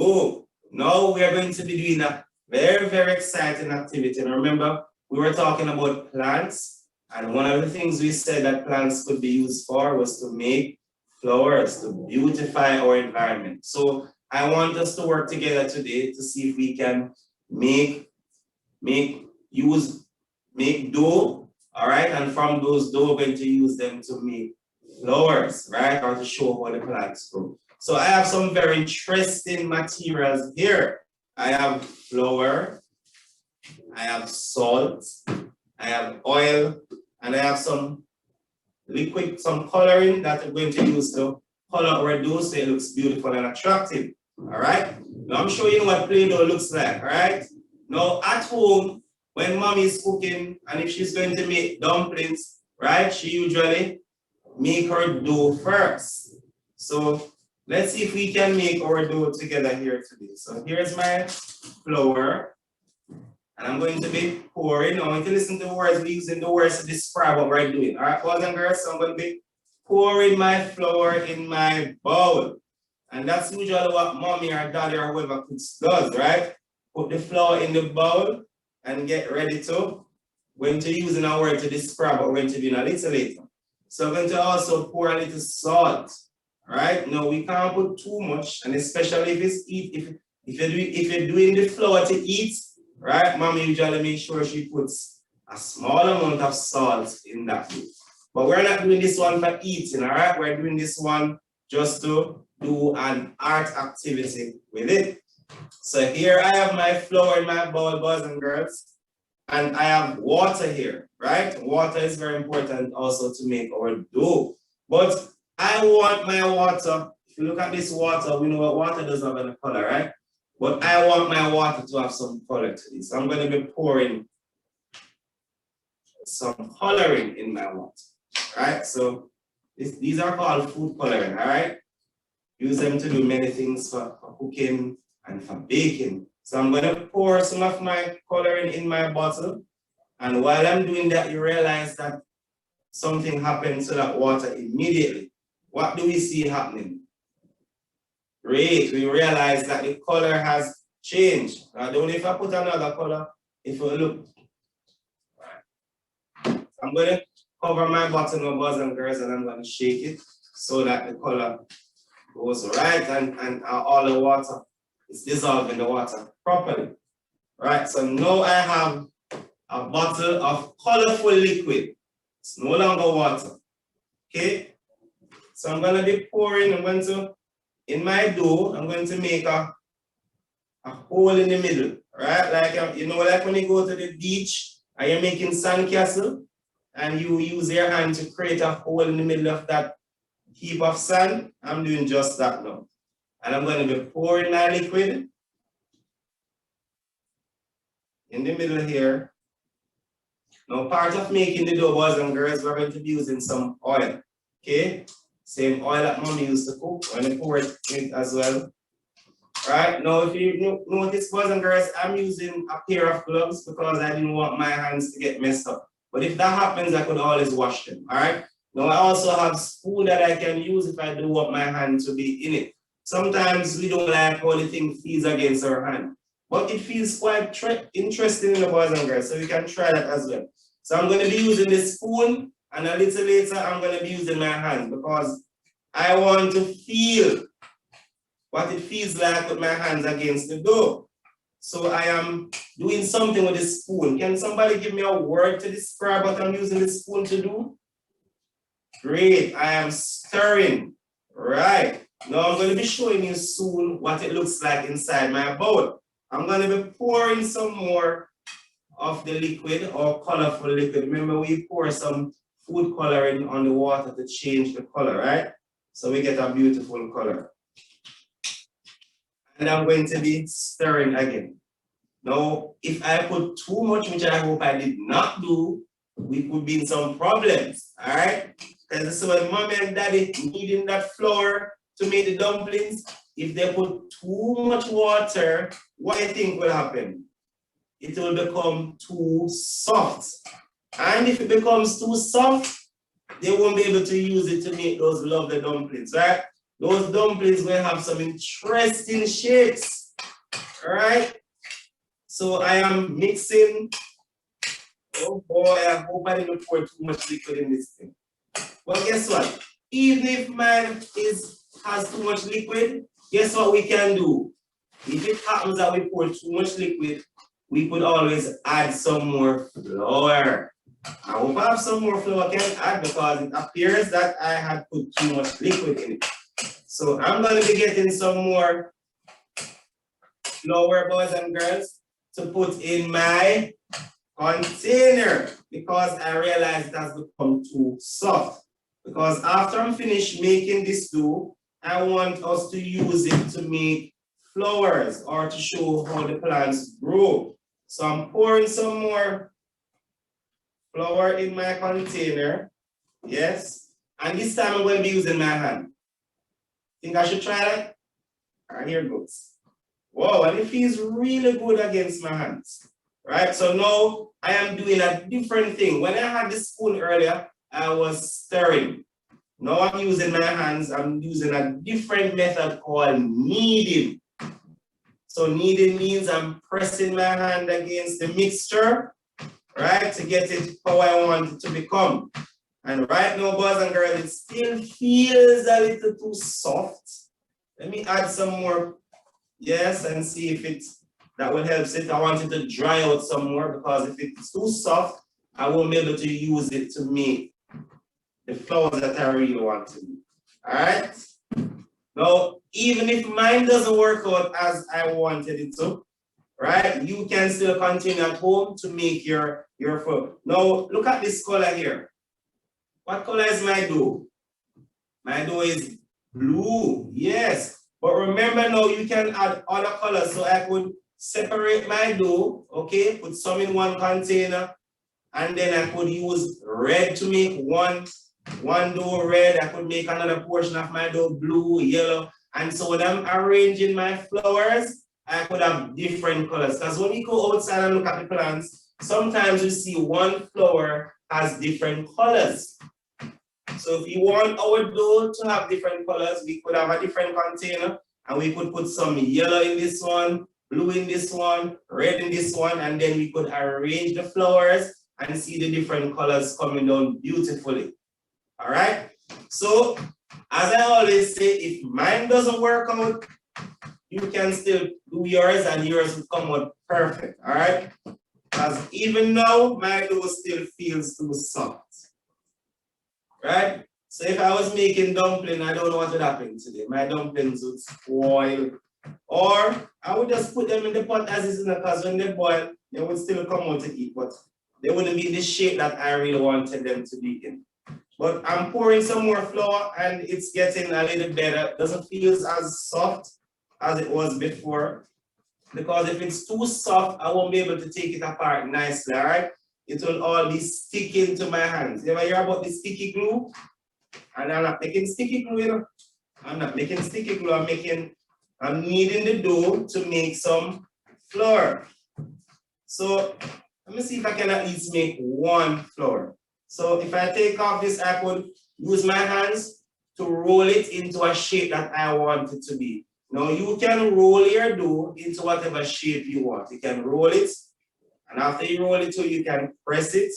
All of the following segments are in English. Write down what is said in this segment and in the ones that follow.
dough. Now we are going to be doing a very, very exciting activity. And remember, we were talking about plants, and one of the things we said that plants could be used for was to make flowers, to beautify our environment. So I want us to work together today to see if we can make dough, all right? And from those dough, we're going to use them to make flowers, right? Or to show how the plants grow. So I have some very interesting materials here. I have flour, I have salt, I have oil, and I have some liquid, some coloring that we're going to use to color our dough so it looks beautiful and attractive. All right? Now I'm showing you what Play-Doh looks like, all right? Now at home, when mommy is cooking, and if she's going to make dumplings, right, she usually make her dough first. So let's see if we can make our dough together here today. So here's my flour, and I'm going to be pouring. I want you to listen to the words. We're using the words to describe what we're doing. All right, boys and girls, so I'm going to be pouring my flour in my bowl. And that's usually what mommy or daddy or whoever cooks does, right? Put the flour in the bowl and get ready to, going to use a word to describe what we're going to do in a little later. So I'm going to also pour a little salt, right? Now we can't put too much, and especially if it's if you're doing the flour to eat, right? Mommy usually make sure she puts a small amount of salt in that food. But we're not doing this one for eating, all right? We're doing this one just to do an art activity with it. So here I have my flour in my bowl, boys and girls, and I have water here, right? Water is very important also to make our dough. But I want my water, if you look at this water, we know what water does have a color, right? But I want my water to have some color to it. So I'm going to be pouring some coloring in my water, right? So these are called food coloring, all right? Use them to do many things for cooking and for baking. So I'm going to pour some of my coloring in my bottle. And while I'm doing that, you realize that something happens to that water immediately. What do we see happening? Great, we realize that the color has changed. Now, only if I put another color, if you look. I'm going to cover my bottle now, boys and girls, and I'm going to shake it so that the color goes right and all the water is dissolved in the water properly. Right, so now I have a bottle of colorful liquid. It's no longer water. Okay, so I'm going to be pouring, in my dough, I'm going to make a hole in the middle, right? Like, you know, like when you go to the beach and you're making sandcastle and you use your hand to create a hole in the middle of that heap of sand, I'm doing just that now. And I'm going to be pouring my liquid in the middle here. Now, part of making the dough, boys and girls, we're going to be using some oil, okay? Same oil that mommy used to cook, and I pour it in as well. Right, now if you notice, boys and girls, I'm using a pair of gloves because I didn't want my hands to get messed up. But if that happens, I could always wash them, all right? Now I also have a spoon that I can use if I do want my hand to be in it. Sometimes we don't like how the thing feels against our hand, but it feels quite interesting in the boys and girls, so we can try that as well. So I'm going to be using this spoon, and a little later I'm going to be using my hand because I want to feel what it feels like with my hands against the dough. So I am doing something with this spoon. Can somebody give me a word to describe what I'm using this spoon to do? Great, I am stirring. Right, now I'm going to be showing you soon what it looks like inside my bowl. I'm going to be pouring some more of the liquid or colorful liquid. Remember, we pour some food coloring on the water to change the color, right? So we get a beautiful color. And I'm going to be stirring again. Now, if I put too much, which I hope I did not do, we could be in some problems, all right? Because so when mommy and daddy needing that flour to make the dumplings, if they put too much water, what do you think will happen? It will become too soft. And if it becomes too soft, they won't be able to use it to make those lovely dumplings, right? Those dumplings will have some interesting shapes. All right. So I am mixing. Oh boy, I hope I didn't pour too much liquid in this thing. Well, guess what? Even if mine has too much liquid, guess what we can do? If it happens that we pour too much liquid, we could always add some more flour. I hope I have some more flour I can add because it appears that I had put too much liquid in it. So I'm going to be getting some more flour, boys and girls, to put in my container because I realized it has become too soft. Because after I'm finished making this dough, I want us to use it to make flowers or to show how the plants grow. So I'm pouring some more flour in my container. Yes. And this time I'm going to be using my hand. Think I should try that? All right, here it goes. Whoa, and it feels really good against my hands. Right? So now I am doing a different thing. When I had the spoon earlier, I was stirring. Now I'm using my hands. I'm using a different method called kneading. So kneading means I'm pressing my hand against the mixture, right, to get it how I want it to become. And right now, boys and girls, it still feels a little too soft. Let me add some more, yes, and see if that will help it. I want it to dry out some more because if it's too soft, I won't be able to use it to make the flowers that I really want to do. All right? Now, even if mine doesn't work out as I wanted it to, right? You can still continue at home to make your flower. Now, look at this color here. What color is my dough? My dough is blue, yes. But remember now, you can add other colors. So I could separate my dough, okay? Put some in one container. And then I could use red to make one dough red. I could make another portion of my dough blue, yellow. And so when I'm arranging my flowers, I could have different colors. Because when you go outside and look at the plants, sometimes you see one flower has different colors. So if you want our dough to have different colors, we could have a different container and we could put some yellow in this one, blue in this one, red in this one, and then we could arrange the flowers and see the different colors coming down beautifully. All right? So, as I always say, if mine doesn't work out, you can still do yours and yours will come out perfect. All right? Because even now, my dough still feels too soft. Right? So if I was making dumpling, I don't know what would happen today. My dumplings would spoil. Or I would just put them in the pot as is, because when they boil, they would still come out to eat, but they wouldn't be in the shape that I really wanted them to be in. But I'm pouring some more flour and it's getting a little better. It doesn't feel as soft as it was before. Because if it's too soft, I won't be able to take it apart nicely, all right? It will all be sticking to my hands. You ever hear about the sticky glue? And I'm not making sticky glue, you know? I'm not making sticky glue, I'm kneading the dough to make some flour. So let me see if I can at least make one flour. So if I take off this, I could use my hands to roll it into a shape that I want it to be. Now you can roll your dough into whatever shape you want. You can roll it, and after you roll it too, you can press it,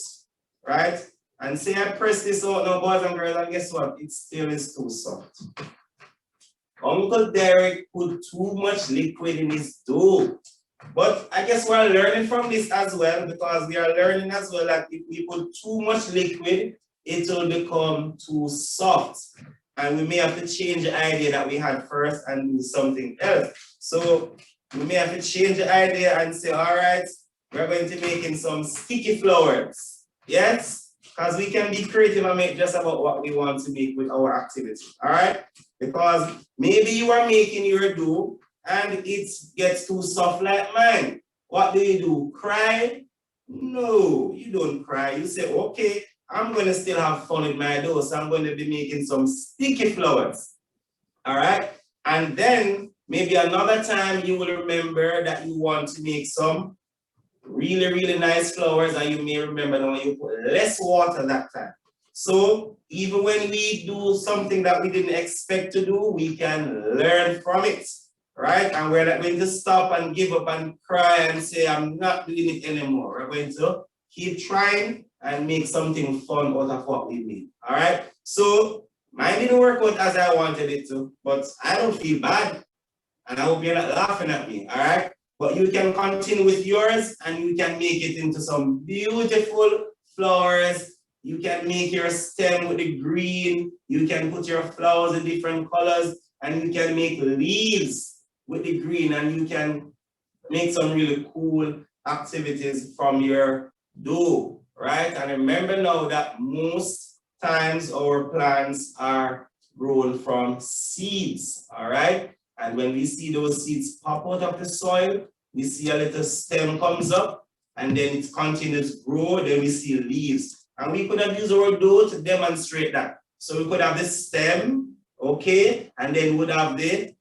right? And say I press this out now, boys and girls, and guess what? It still is too soft. Uncle Derek put too much liquid in his dough. But I guess we're learning from this as well, because we are learning as well that if we put too much liquid, it will become too soft. And we may have to change the idea that we had first and do something else. So we may have to change the idea and say, all right, we're going to make some sticky flowers. Yes? Because we can be creative and make just about what we want to make with our activity. All right? Because maybe you are making your dough and it gets too soft like mine. What do? Cry? No, you don't cry. You say, okay, I'm going to still have fun with my dough, so I'm going to be making some sticky flowers. All right? And then maybe another time you will remember that you want to make some really, really nice flowers, and you may remember that when you put less water that time. So even when we do something that we didn't expect to do, we can learn from it. right? And we're not going to stop and give up and cry and say, I'm not doing it anymore. We're going to keep trying and make something fun out of what we made, all right? So mine didn't work out as I wanted it to, but I don't feel bad. And I hope you're not laughing at me, all right? But you can continue with yours and you can make it into some beautiful flowers. You can make your stem with the green. You can put your flowers in different colors and you can make leaves with the green and you can make some really cool activities from your dough, right? And remember now that most times our plants are grown from seeds, all right? And when we see those seeds pop out of the soil, we see a little stem comes up and then it continues to grow, then we see leaves. And we could have used our dough to demonstrate that. So we could have the stem, okay, and then we would have the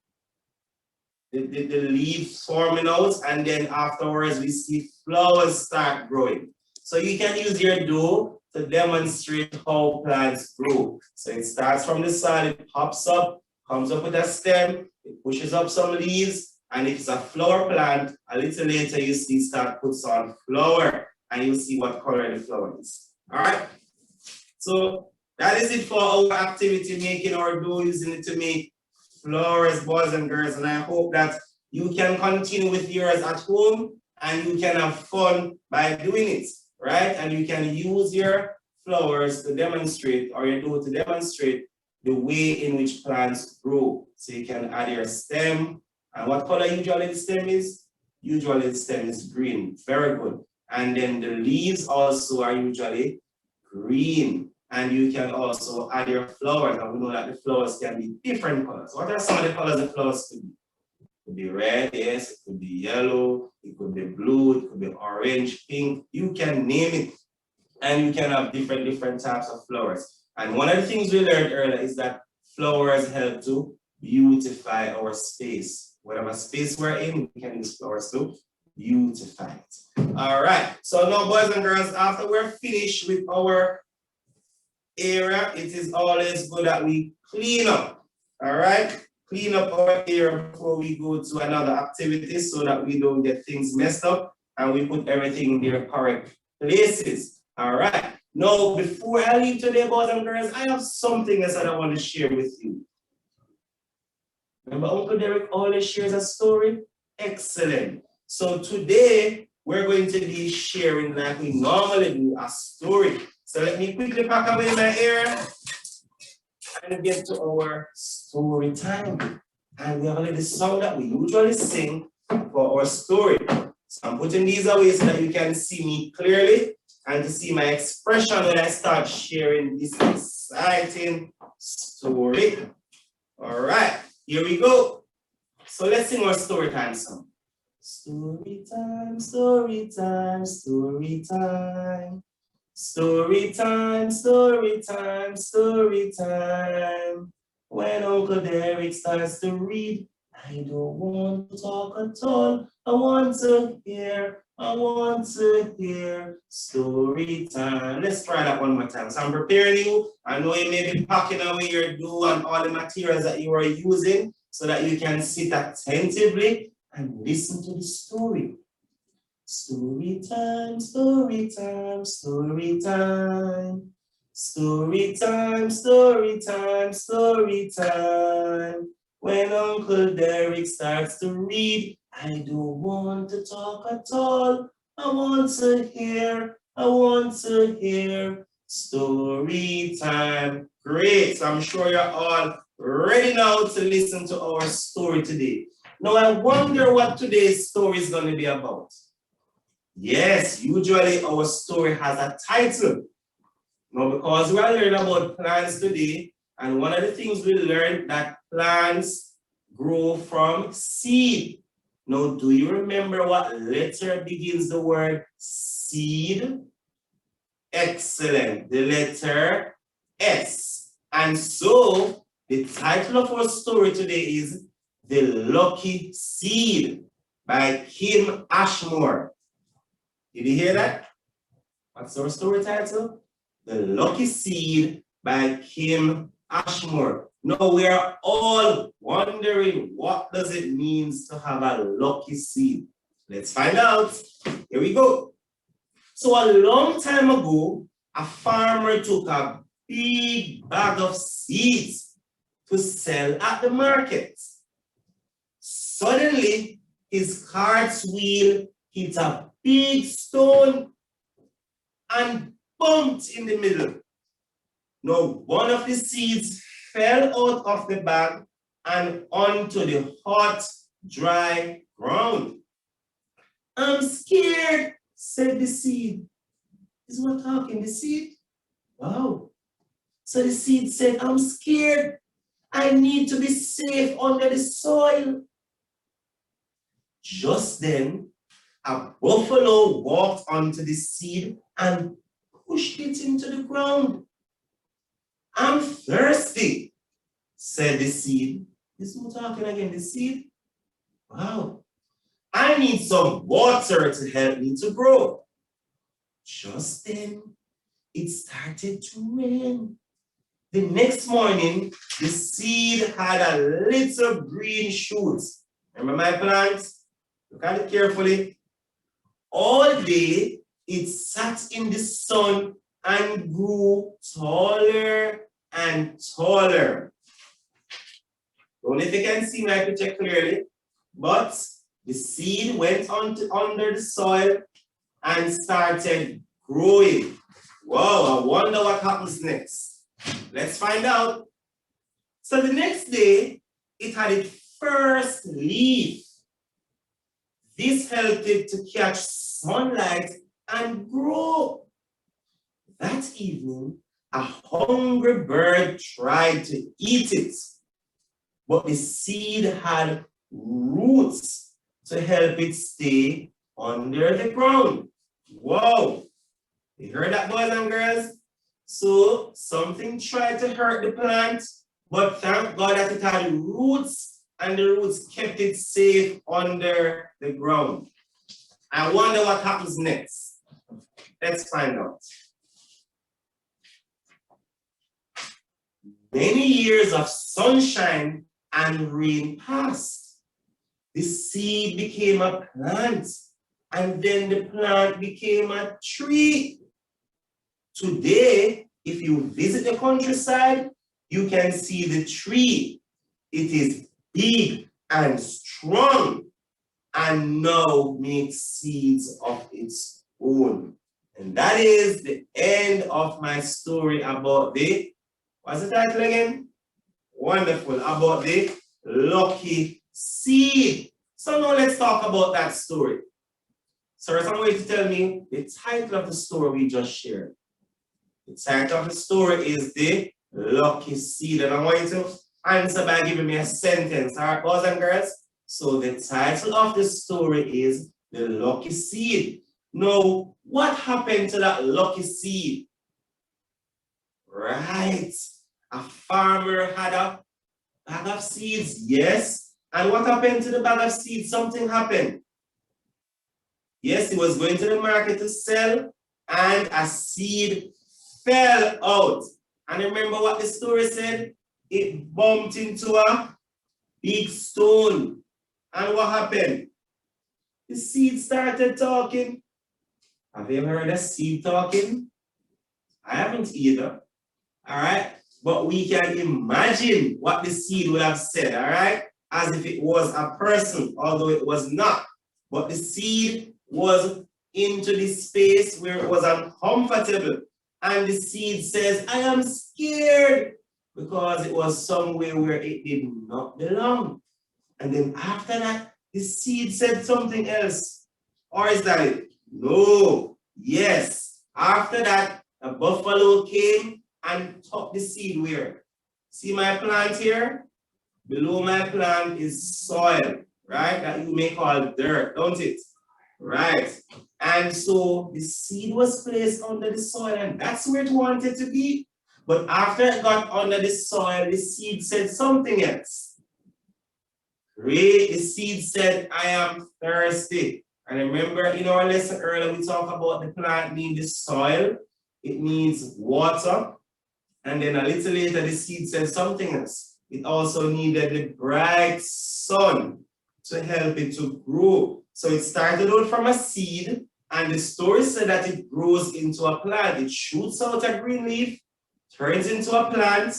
leaves forming out, and then afterwards we see flowers start growing. So you can use your dough to demonstrate how plants grow. So it starts from the soil, it pops up, comes up with a stem, it pushes up some leaves, and if it's a flower plant, a little later you see start puts on flower, and you see what color the flower is. All right? So that is it for our activity, making our dough, using it to make flowers, boys and girls, and I hope that you can continue with yours at home and you can have fun by doing it, right? And you can use your flowers to demonstrate, or your dough to demonstrate the way in which plants grow. So you can add your stem, and what color usually the stem is? Usually the stem is green, very good. And then the leaves also are usually green. And you can also add your flowers, and we know that the flowers can be different colors. What are some of the colors the flowers could be? It could be red, yes, it could be yellow, it could be blue, it could be orange, pink, you can name it. And you can have different types of flowers. And one of the things we learned earlier is that flowers help to beautify our space. Whatever space we're in, we can use flowers to beautify it. All right, so now boys and girls, after we're finished with our area, it is always good that we clean up, all right? Clean up our area before we go to another activity so that we don't get things messed up and we put everything in their correct places, all right? Now, before I leave today, boys and girls, I have something else that I want to share with you. Remember Uncle Derek always shares a story? Excellent. So today, we're going to be sharing, like we normally do, a story. So let me quickly pack away my hair and get to our story time. And we have a little song that we usually sing for our story. So I'm putting these away so that you can see me clearly and to see my expression when I start sharing this exciting story. All right, here we go. So let's sing our story time song. Story time, story time, story time. Story time, story time, story time. When Uncle Derek starts to read, I don't want to talk at all. I want to hear story time. Let's try that one more time. So I'm preparing you. I know you may be packing away your dough and all the materials that you are using so that you can sit attentively and listen to the story. Story time, story time, story time. Story time, story time, story time. When Uncle Derek starts to read, I don't want to talk at all. I want to hear story time. Great, so I'm sure you're all ready now to listen to our story today. Now I wonder what today's story is going to be about. Yes, usually our story has a title. Now, because we are learning about plants today, and one of the things we learned that plants grow from seed. Now, do you remember what letter begins the word seed? Excellent, the letter S. And so, the title of our story today is The Lucky Seed by Kim Ashmore. Did you hear that? What's our story title? The Lucky Seed by Kim Ashmore. Now we are all wondering, what does it mean to have a lucky seed? Let's find out. Here we go. So a long time ago, a farmer took a big bag of seeds to sell at the market. Suddenly, his cart's wheel hit a big stone and bumped in the middle. Now, one of the seeds fell out of the bag and onto the hot, dry ground. I'm scared, said the seed. Is what talking, the seed? Wow. So the seed said, I'm scared. I need to be safe under the soil. Just then, a buffalo walked onto the seed and pushed it into the ground. I'm thirsty, said the seed. This is talking again, the seed? Wow. I need some water to help me to grow. Just then, it started to rain. The next morning, the seed had a little green shoot. Remember my plants? Look at it carefully. All day, it sat in the sun and grew taller and taller. Don't know if you can see my picture clearly, but the seed went under the soil and started growing. Wow, I wonder what happens next. Let's find out. So the next day, it had its first leaf. This helped it to catch sunlight and grow. That evening, a hungry bird tried to eat it, but the seed had roots to help it stay under the ground. Wow! You heard that, boys and girls? So something tried to hurt the plant, but thank God that it had roots, and the roots kept it safe under the ground. I wonder what happens next. Let's find out. Many years of sunshine and rain passed. The seed became a plant, and then the plant became a tree. Today, if you visit the countryside, you can see the tree. It is big and strong, and now makes seeds of its own. And that is the end of my story about the, what's the title again? Wonderful, about the lucky seed. So now let's talk about that story. So there's some way to tell me the title of the story we just shared. The title of the story is the lucky seed. And I want you to answer by giving me a sentence. All right, boys and girls? So the title of the story is the lucky seed. Now, what happened to that lucky seed? Right. A farmer had a bag of seeds, yes. And what happened to the bag of seeds? Something happened. Yes, he was going to the market to sell, and a seed fell out. And remember what the story said? It bumped into a big stone. And what happened? The seed started talking. Have you ever heard a seed talking? I haven't either. All right. But we can imagine what the seed would have said, all right? As if it was a person, although it was not. But the seed was into this space where it was uncomfortable. And the seed says, I am scared, because it was somewhere where it did not belong. And then after that, the seed said something else. Or is that it? No. Yes. After that, a buffalo came and took the seed where? See my plant here? Below my plant is soil, right? That you may call dirt, don't it? Right. And so the seed was placed under the soil, and that's where it wanted to be. But after it got under the soil, the seed said something else. Great. The seed said, I am thirsty. And remember in our lesson earlier, we talked about the plant needs the soil. It needs water. And then a little later, the seed said something else. it also needed the bright sun to help it to grow. So it started out from a seed, and the story said that it grows into a plant. It shoots out a green leaf, turns into a plant,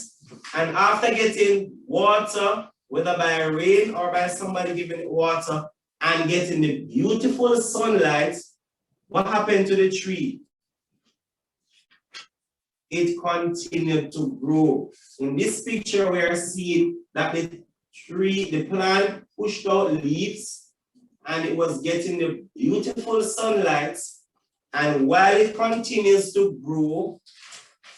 and after getting water, whether by rain or by somebody giving it water, and getting the beautiful sunlight, what happened to the tree? It continued to grow. In this picture, we are seeing that the plant pushed out leaves, and it was getting the beautiful sunlight. And while it continues to grow,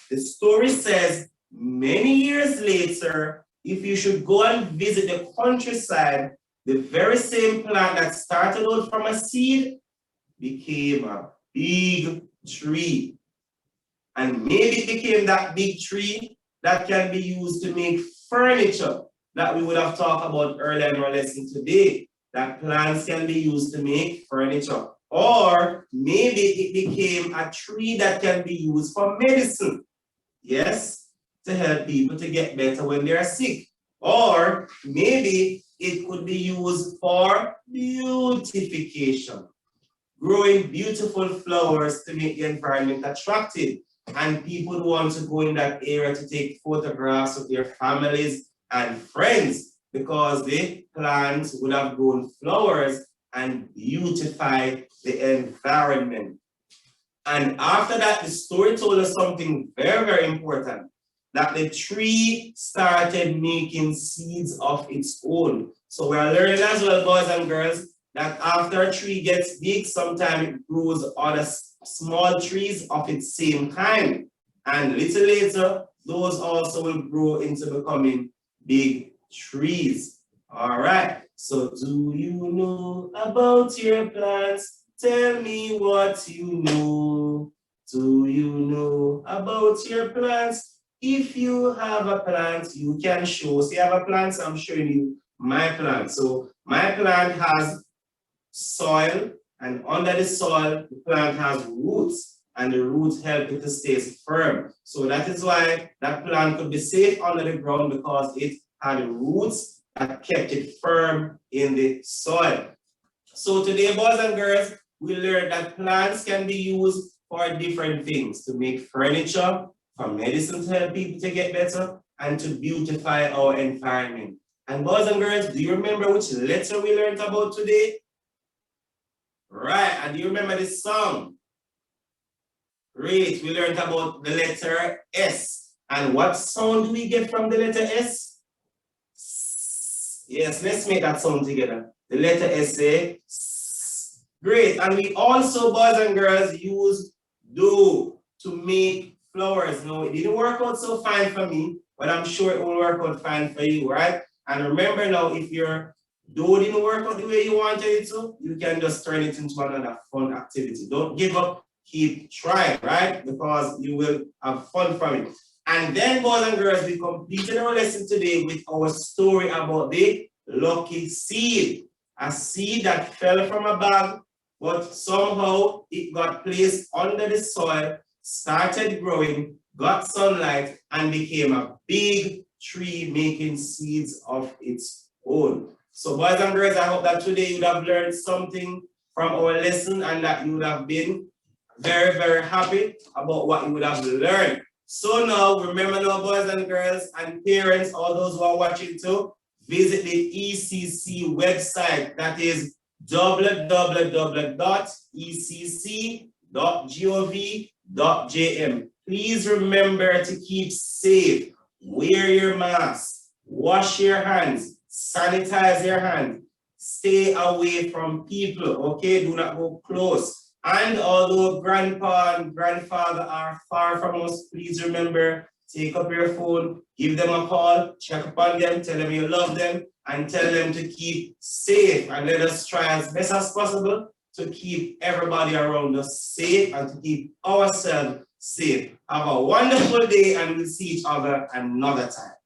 the story says many years later, if you should go and visit the countryside, the very same plant that started out from a seed became a big tree. And maybe it became that big tree that can be used to make furniture that we would have talked about earlier in our lesson today, that plants can be used to make furniture. Or maybe it became a tree that can be used for medicine. Yes, to help people to get better when they are sick. Or maybe it could be used for beautification, growing beautiful flowers to make the environment attractive. And people want to go in that area to take photographs of their families and friends because the plants would have grown flowers and beautify the environment. And after that, the story told us something very, very important, that the tree started making seeds of its own. So we are learning as well, boys and girls, that after a tree gets big, sometimes it grows other small trees of its same kind. And little later, those also will grow into becoming big trees. All right. So do you know about your plants? Tell me what you know. Do you know about your plants? If you have a plant, you can show. So you have a plant, so I'm showing you my plant. So my plant has soil, and under the soil, the plant has roots, and the roots help it to stay firm. So that is why that plant could be safe under the ground, because it had roots that kept it firm in the soil. So today, boys and girls, we learned that plants can be used for different things, to make furniture, for medicine to help people to get better, and to beautify our environment. And boys and girls, do you remember which letter we learned about today? Right, and do you remember this song? Great, we learned about the letter S. And what sound do we get from the letter S? Yes, let's make that sound together. The letter S, S. Great, and we also, boys and girls, use do to make flowers. Now, it didn't work out so fine for me, but I'm sure it will work out fine for you, right? And remember now, if your dough didn't work out the way you wanted it to, you can just turn it into another fun activity. Don't give up, keep trying, right? Because you will have fun from it. And then, boys and girls, we completed our lesson today with our story about the lucky seed. A seed that fell from a bag, but somehow it got placed under the soil, started growing, got sunlight, and became a big tree making seeds of its own. So boys and girls, I hope that today you would have learned something from our lesson, and that you would have been very, very happy about what you would have learned. So now, remember now, boys and girls and parents, all those who are watching too, visit the ECC website, that is www.ecc.gov.jm. Please remember to keep safe, wear your mask, wash your hands, sanitize your hands, stay away from people, okay? Do not go close. And although grandpa and grandfather are far from us, please remember, take up your phone, give them a call, check upon them, tell them you love them, and tell them to keep safe. And let us try as best as possible to keep everybody around us safe and to keep ourselves safe. Have a wonderful day, and we'll see each other another time.